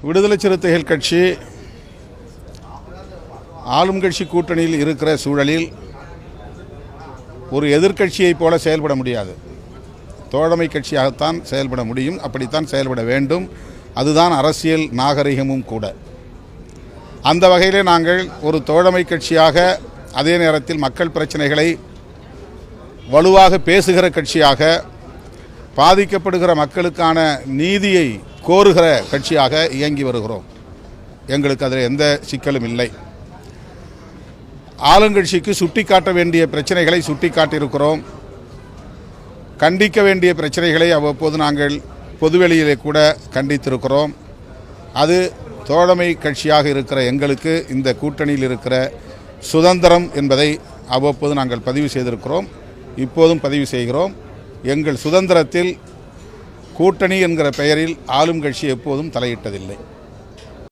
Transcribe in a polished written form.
விடுதலை சிறுத்தைகள் கட்சி ஆளும் கட்சி கூட்டணியில் இருக்கிற சூழலில் ஒரு எதிர்க்கட்சியைப் போல செயல்பட முடியாது. தோழமை கட்சியாகத்தான் செயல்பட முடியும், அப்படித்தான் செயல்பட வேண்டும். அதுதான் அரசியல் நாகரிகமும் கூட. அந்த வகையிலே நாங்கள் ஒரு தோழமை கட்சியாக, அதே நேரத்தில் மக்கள் பிரச்சனைகளை வலுவாக பேசுகிற கட்சியாக, பாதிக்கப்படுகிற மக்களுக்கான நீதியை கோருகிற கட்சியாக இயங்கி வருகிறோம். எங்களுக்கு அதில் எந்த சிக்கலும் இல்லை. ஆளுங்கட்சிக்கு சுட்டி காட்ட வேண்டிய பிரச்சனைகளை சுட்டி காட்டியிருக்கிறோம். கண்டிக்க வேண்டிய பிரச்சனைகளை அவ்வப்போது நாங்கள் பொதுவெளியிலே கூட கண்டித்திருக்கிறோம். அது தோழமை கட்சியாக இருக்கிற எங்களுக்கு இந்த கூட்டணியில் இருக்கிற சுதந்திரம் என்பதை அவ்வப்போது நாங்கள் பதிவு செய்திருக்கிறோம். இப்போதும் பதிவு செய்கிறோம். எங்கள் சுதந்திரத்தில் கூட்டணி என்கிற பெயரில் ஆளும் கட்சி எப்போதும் தலையிட்டதில்லை.